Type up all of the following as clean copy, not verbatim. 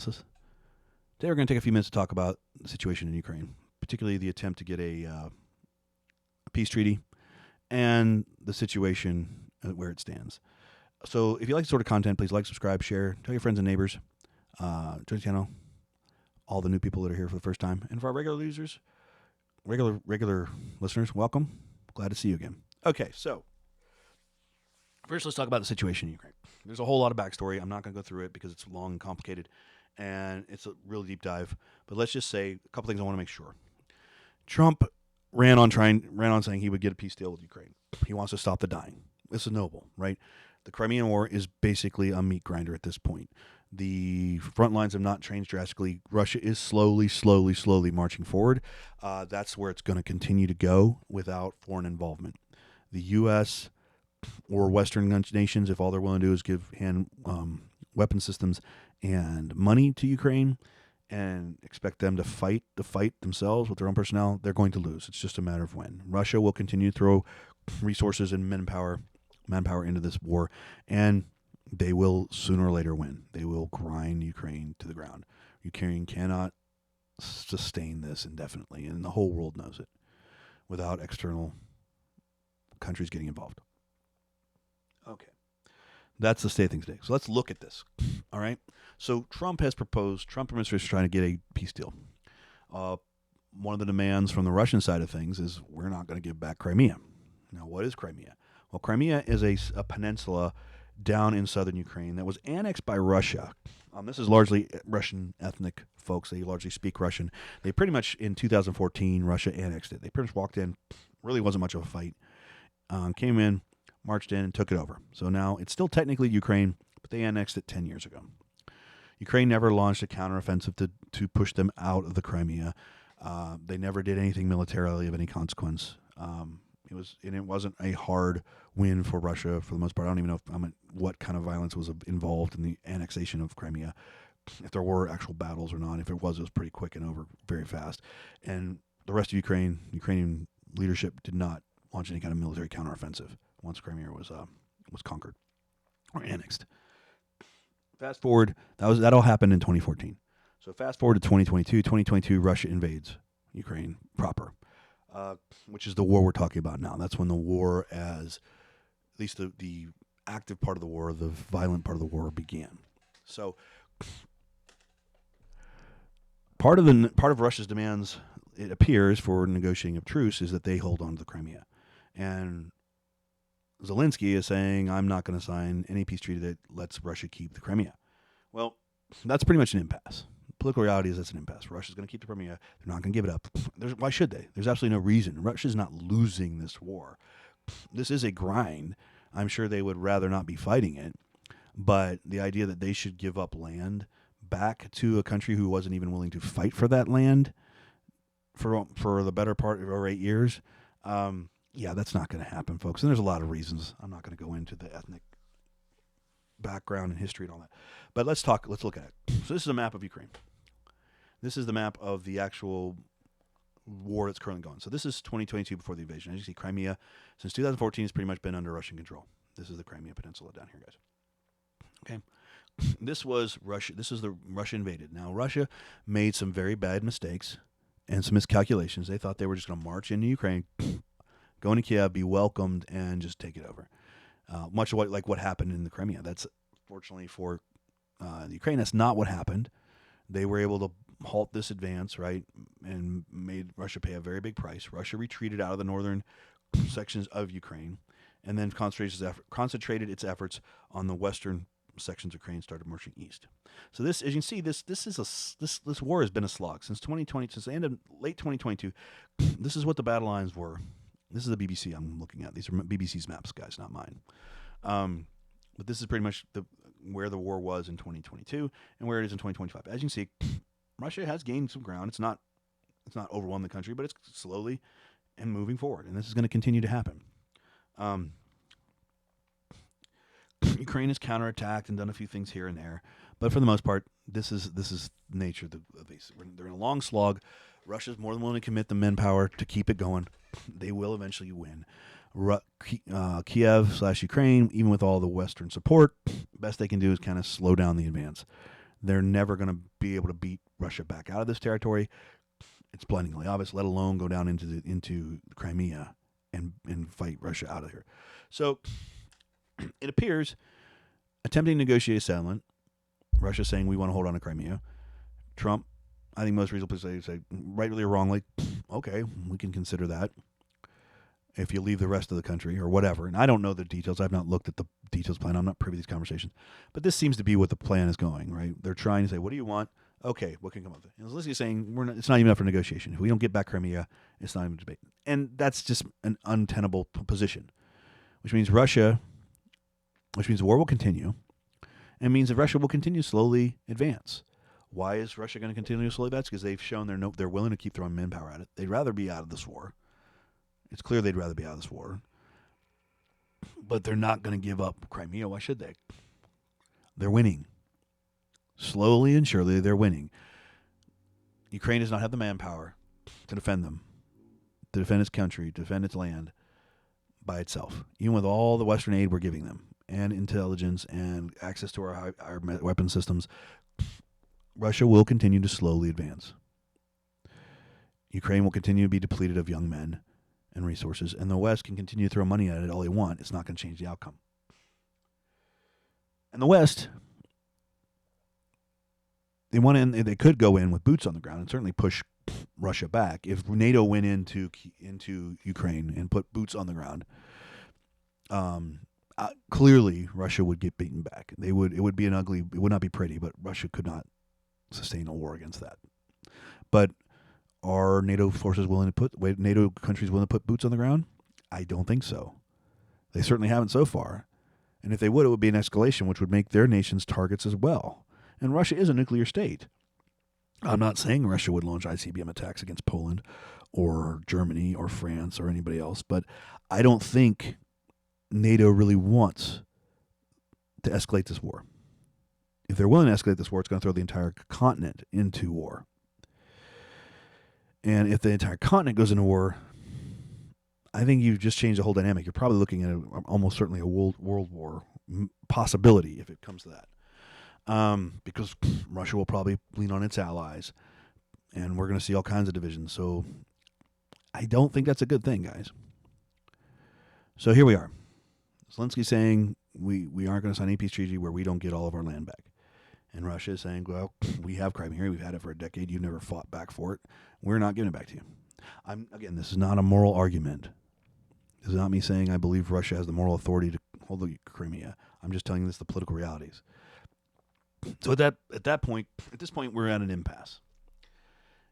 Today we're going to take a few minutes to talk about the situation in Ukraine, particularly the attempt to get a peace treaty and the situation where it stands. So if you like this sort of content, please like, subscribe, share, tell your friends and neighbors, join the channel, all the new people that are here for the first time. And for our regular users, regular listeners, welcome. Glad to see you again. Okay, so first let's talk about the situation in Ukraine. There's a whole lot of backstory. I'm not going to go through it because it's long and complicated, and it's a really deep dive. But let's just say a couple things I want to make sure. Trump ran on saying he would get a peace deal with Ukraine. He wants to stop the dying. This is noble, right? The Crimean War is basically a meat grinder at this point. The front lines have not changed drastically. Russia is slowly marching forward. That's where it's going to continue to go without foreign involvement. The U.S. or Western nations, if all they're willing to do is give weapon systems and money to Ukraine and expect them to fight the fight themselves with their own personnel, they're going to lose. It's just a matter of when. Russia will continue to throw resources and manpower into this war, and they will sooner or later win. They will grind Ukraine to the ground. Ukraine cannot sustain this indefinitely, and the whole world knows it, without external countries getting involved. Okay. That's the state of things today. So let's look at this. All right. So Trump administration is trying to get a peace deal. One of the demands from the Russian side of things is we're not going to give back Crimea. Now, what is Crimea? Well, Crimea is a peninsula down in southern Ukraine that was annexed by Russia. This is largely Russian ethnic folks. They largely speak Russian. They pretty much, in 2014, Russia annexed it. They pretty much walked in. Really wasn't much of a fight. Came in, marched in, and took it over. So now it's still technically Ukraine, but they annexed it 10 years ago. Ukraine never launched a counteroffensive to push them out of the Crimea. They never did anything militarily of any consequence. It wasn't a hard win for Russia for the most part. I don't even know what kind of violence was involved in the annexation of Crimea, if there were actual battles or not. If it was pretty quick and over very fast. And the rest of Ukrainian leadership did not launch any kind of military counteroffensive once Crimea was conquered or annexed. Fast forward, that all happened in 2014. So fast forward to 2022. 2022, Russia invades Ukraine proper, which is the war we're talking about now. That's when the war, as at least the active part of the war, the violent part of the war, began. So part of Russia's demands, it appears, for negotiating a truce is that they hold on to the Crimea. And Zelensky is saying, I'm not going to sign any peace treaty that lets Russia keep the Crimea. Well, that's pretty much an impasse. The political reality is that's an impasse. Russia's going to keep the Crimea. They're not going to give it up. Why should they? There's absolutely no reason. Russia's not losing this war. This is a grind. I'm sure they would rather not be fighting it. But the idea that they should give up land back to a country who wasn't even willing to fight for that land for the better part of 8 years, yeah, that's not going to happen, folks. And there's a lot of reasons. I'm not going to go into the ethnic background and history and all that. But let's look at it. So this is a map of Ukraine. This is the map of the actual war that's currently going. So this is 2022 before the invasion. As you see, Crimea, since 2014, has pretty much been under Russian control. This is the Crimea Peninsula down here, guys. Okay. This was Russia. This is the Russia invaded. Now, Russia made some very bad mistakes and some miscalculations. They thought they were just going to march into Ukraine, go into Kiev, be welcomed, and just take it over. Much like what happened in the Crimea. That's, fortunately for the Ukraine, that's not what happened. They were able to halt this advance, right, and made Russia pay a very big price. Russia retreated out of the northern sections of Ukraine and then concentrated its efforts on the western sections of Ukraine, started marching east. So this, as you can see, this war has been a slog since 2020, since the end of late 2022. This is what the battle lines were. This is the BBC I'm looking at. These are BBC's maps, guys, not mine. But this is pretty much where the war was in 2022 and where it is in 2025. As you can see, Russia has gained some ground. It's not overwhelmed the country, but it's slowly and moving forward, and this is going to continue to happen. Ukraine has counterattacked and done a few things here and there, but for the most part, this is nature of these. They're in a long slog. Russia's more than willing to commit the manpower to keep it going. They will eventually win. Kiev/Ukraine, even with all the Western support, best they can do is kind of slow down the advance. They're never going to be able to beat Russia back out of this territory. It's blindingly obvious, let alone go down into Crimea and fight Russia out of here. So it appears attempting to negotiate a settlement, Russia saying we want to hold on to Crimea. Trump, I think most reasonable people say rightly or wrongly, okay, we can consider that if you leave the rest of the country or whatever. And I don't know the details. I've not looked at the details plan. I'm not privy to these conversations. But this seems to be what the plan is going, right? They're trying to say, what do you want? Okay, what can come up with it? And Zelensky is saying it's not even up for negotiation. If we don't get back Crimea, it's not even a debate. And that's just an untenable position, which means the war will continue, and means that Russia will continue to slowly advance. Why is Russia going to continue to slowly advance? Because they've shown they're willing to keep throwing manpower at it. They'd rather be out of this war. It's clear they'd rather be out of this war. But they're not going to give up Crimea. Why should they? They're winning. Slowly and surely, they're winning. Ukraine does not have the manpower to defend them, to defend its country, to defend its land by itself, even with all the Western aid we're giving them, and intelligence and access to our weapon systems. Russia will continue to slowly advance. Ukraine will continue to be depleted of young men and resources, and the West can continue to throw money at it all they want. It's not going to change the outcome. And the West, they could go in with boots on the ground and certainly push Russia back. If NATO went into Ukraine and put boots on the ground, clearly Russia would get beaten back. It would be it would not be pretty, but Russia could not sustain a war against that. But are NATO countries willing to put boots on the ground? I don't think so. They certainly haven't so far. And if they would, it would be an escalation, which would make their nations targets as well. And Russia is a nuclear state. I'm not saying Russia would launch ICBM attacks against Poland or Germany or France or anybody else, but I don't think NATO really wants to escalate this war. If they're willing to escalate this war, it's going to throw the entire continent into war. And if the entire continent goes into war, I think you've just changed the whole dynamic. You're probably looking at almost certainly a world war possibility if it comes to that. Because Russia will probably lean on its allies, and we're going to see all kinds of divisions. So I don't think that's a good thing, guys. So here we are. Zelensky saying we aren't going to sign any peace treaty where we don't get all of our land back. And Russia is saying, well, we have Crimea. We've had it for a decade. You've never fought back for it. We're not giving it back to you. Again, this is not a moral argument. This is not me saying I believe Russia has the moral authority to hold the Crimea. I'm just telling you the political realities. So at this point, we're at an impasse.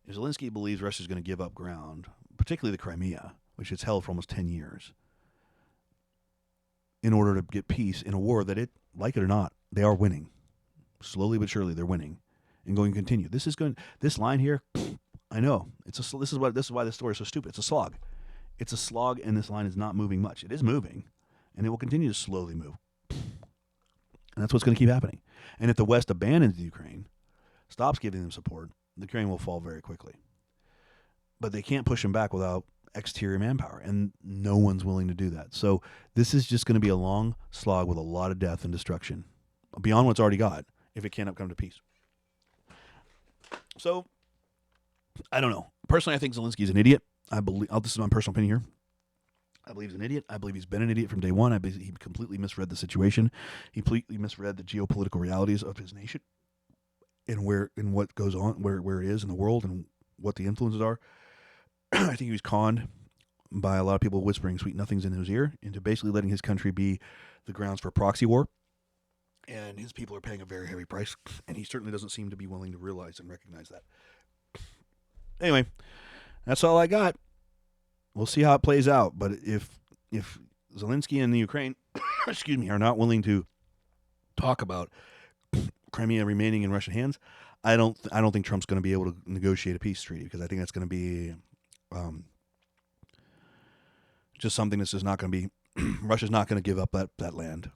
If Zelensky believes Russia is going to give up ground, particularly the Crimea, which it's held for almost 10 years, in order to get peace in a war that, like it or not, they are winning. Slowly but surely, they're winning and going to continue. This line here, I know this is why this story is so stupid. It's a slog. It's a slog, and this line is not moving much. It is moving, and it will continue to slowly move. And that's what's going to keep happening. And if the West abandons Ukraine, stops giving them support, the Ukraine will fall very quickly. But they can't push them back without exterior manpower, and no one's willing to do that. So this is just going to be a long slog with a lot of death and destruction, beyond what's already got, if it can't come to peace. So, I don't know. Personally, I think Zelensky's an idiot. This is my personal opinion here. I believe he's an idiot. I believe he's been an idiot from day one. I believe he completely misread the situation. He completely misread the geopolitical realities of his nation and what goes on, where it is in the world and what the influences are. I think he was conned by a lot of people whispering sweet nothings in his ear into basically letting his country be the grounds for a proxy war. And his people are paying a very heavy price, and he certainly doesn't seem to be willing to realize and recognize that. Anyway, that's all I got. We'll see how it plays out. But if Zelensky and the Ukraine, are not willing to talk about Crimea remaining in Russian hands, I don't think Trump's going to be able to negotiate a peace treaty, because I think that's going to be just something that's just not going to be. Russia's not going to give up that land.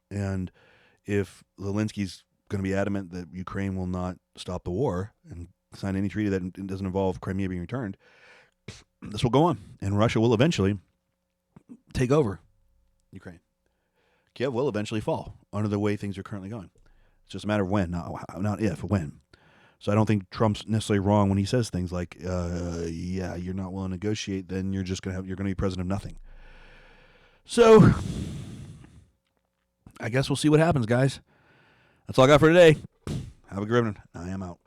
And if Zelensky's going to be adamant that Ukraine will not stop the war and sign any treaty that doesn't involve Crimea being returned, this will go on. And Russia will eventually take over Ukraine. Kiev will eventually fall under the way things are currently going. just a matter of when, not if, when. So I don't think Trump's necessarily wrong when he says things like, "Yeah, you're not willing to negotiate, then you're going to be president of nothing." So I guess we'll see what happens, guys. That's all I got for today. Have a good one. I am out.